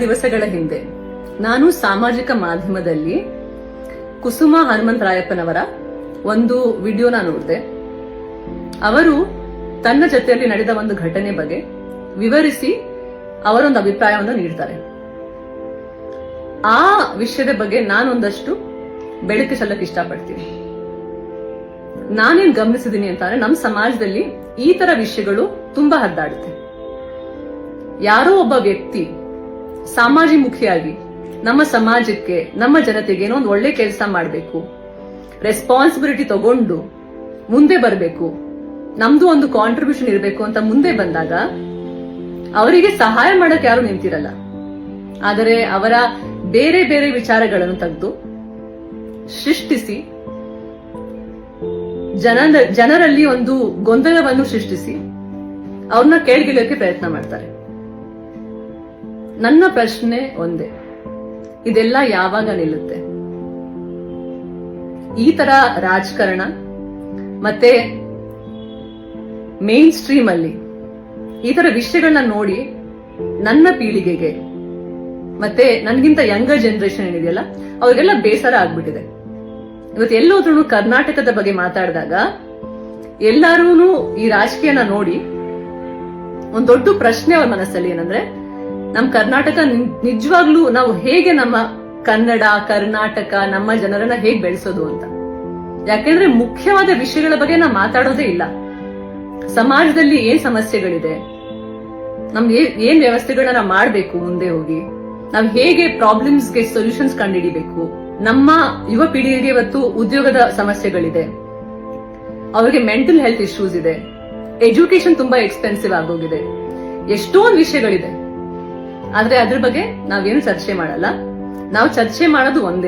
ದಿವಸಗಳ ಹಿಂದೆ ನಾನು ಸಾಮಾಜಿಕ ಮಾಧ್ಯಮದಲ್ಲಿ ಕುಸುಮ ಹನುಮಂತರಾಯಪ್ಪನವರ ಒಂದು ವಿಡಿಯೋನ ನೋಡಿದೆ. ಅವರು ತನ್ನ ಜೊತೆಯಲ್ಲಿ ನಡೆದ ಒಂದು ಘಟನೆ ಬಗ್ಗೆ ವಿವರಿಸಿ ಅವರೊಂದು ಅಭಿಪ್ರಾಯವನ್ನು ನೀಡ್ತಾರೆ. ಆ ವಿಷಯದ ಬಗ್ಗೆ ನಾನೊಂದಷ್ಟು ಬೆಳಕು ಚೆಲ್ಲಕ್ಕೆ ಇಷ್ಟಪಡ್ತೀನಿ. ನಾನೇನ್ ಗಮನಿಸಿದೀನಿ ಅಂತಂದ್ರೆ, ನಮ್ಮ ಸಮಾಜದಲ್ಲಿ ಈ ತರ ವಿಷಯಗಳು ತುಂಬಾ ಹರಿದಾಡುತ್ತೆ. ಯಾರೋ ಒಬ್ಬ ವ್ಯಕ್ತಿ ಸಾಮಾಜಿಮುಖಿಯಾಗಿ ನಮ್ಮ ಸಮಾಜಕ್ಕೆ, ನಮ್ಮ ಜನತೆಗೆ ಏನೋ ಒಂದು ಒಳ್ಳೆ ಕೆಲಸ ಮಾಡಬೇಕು, ರೆಸ್ಪಾನ್ಸಿಬಿಲಿಟಿ ತಗೊಂಡು ಮುಂದೆ ಬರಬೇಕು, ನಮ್ದು ಒಂದು ಕಾಂಟ್ರಿಬ್ಯೂಷನ್ ಇರಬೇಕು ಅಂತ ಮುಂದೆ ಬಂದಾಗ ಅವರಿಗೆ ಸಹಾಯ ಮಾಡಕ್ಕೆ ಯಾರು ನಿಂತಿರಲ್ಲ. ಆದರೆ ಅವರ ಬೇರೆ ಬೇರೆ ವಿಚಾರಗಳನ್ನು ತೆಗೆದು ಸೃಷ್ಟಿಸಿ ಜನರಲ್ಲಿ ಒಂದು ಗೊಂದಲವನ್ನು ಸೃಷ್ಟಿಸಿ ಅವ್ರನ್ನ ಕೆಳಗಿಳಿಯೋಕೆ ಪ್ರಯತ್ನ ಮಾಡ್ತಾರೆ. ನನ್ನ ಪ್ರಶ್ನೆ ಒಂದೇ, ಇದೆಲ್ಲ ಯಾವಾಗ ನಿಲ್ಲುತ್ತೆ? ಈ ತರ ರಾಜಕಾರಣ ಮತ್ತೆ ಮೇನ್ ಸ್ಟ್ರೀಮ್ ಅಲ್ಲಿ ಈ ತರ ವಿಷಯಗಳನ್ನ ನೋಡಿ ನನ್ನ ಪೀಳಿಗೆಗೆ ಮತ್ತೆ ನನ್ಗಿಂತ ಯಂಗರ್ ಜನರೇಷನ್ ಏನಿದೆಯಲ್ಲ ಅವ್ರಿಗೆಲ್ಲ ಬೇಸರ ಆಗ್ಬಿಟ್ಟಿದೆ. ಇವತ್ತು ಎಲ್ಲೋದ್ರೂ ಕರ್ನಾಟಕದ ಬಗ್ಗೆ ಮಾತಾಡಿದಾಗ ಎಲ್ಲಾರು ಈ ರಾಜಕೀಯನ ನೋಡಿ ಒಂದ್ ದೊಡ್ಡ ಪ್ರಶ್ನೆ ಅವ್ರ ಮನಸ್ಸಲ್ಲಿ ಏನಂದ್ರೆ, ನಮ್ ಕರ್ನಾಟಕ ನಿಜವಾಗ್ಲೂ ನಾವು ಹೇಗೆ ನಮ್ಮ ಕನ್ನಡ, ಕರ್ನಾಟಕ, ನಮ್ಮ ಜನರನ್ನ ಹೇಗ್ ಬೆಳೆಸೋದು ಅಂತ. ಯಾಕೆಂದ್ರೆ ಮುಖ್ಯವಾದ ವಿಷಯಗಳ ಬಗ್ಗೆ ನಾವು ಮಾತಾಡೋದೇ ಇಲ್ಲ. ಸಮಾಜದಲ್ಲಿ ಏನ್ ಸಮಸ್ಯೆಗಳಿದೆ, ನಮ್ಗೆ ಏನ್ ವ್ಯವಸ್ಥೆಗಳನ್ನ ನಾವು ಮಾಡ್ಬೇಕು, ಮುಂದೆ ಹೋಗಿ ನಾವ್ ಹೇಗೆ ಪ್ರಾಬ್ಲಮ್ಸ್ಗೆ ಸೊಲ್ಯೂಷನ್ಸ್ ಕಂಡುಹಿಡಿಬೇಕು. ನಮ್ಮ ಯುವ ಪೀಳಿಗೆಗೆ ಇವತ್ತು ಉದ್ಯೋಗದ ಸಮಸ್ಯೆಗಳಿದೆ, ಅವರಿಗೆ ಮೆಂಟಲ್ ಹೆಲ್ತ್ ಇಶ್ಯೂಸ್ ಇದೆ, ಎಜುಕೇಶನ್ ತುಂಬಾ ಎಕ್ಸ್ಪೆನ್ಸಿವ್ ಆಗೋಗಿದೆ, ಎಷ್ಟೊಂದು ವಿಷಯಗಳಿದೆ. ಆದ್ರೆ ಅದ್ರ ಬಗ್ಗೆ ನಾವೇನು ಚರ್ಚೆ ಮಾಡಲ್ಲ. ನಾವು ಚರ್ಚೆ ಮಾಡೋದು ಒಂದೇ,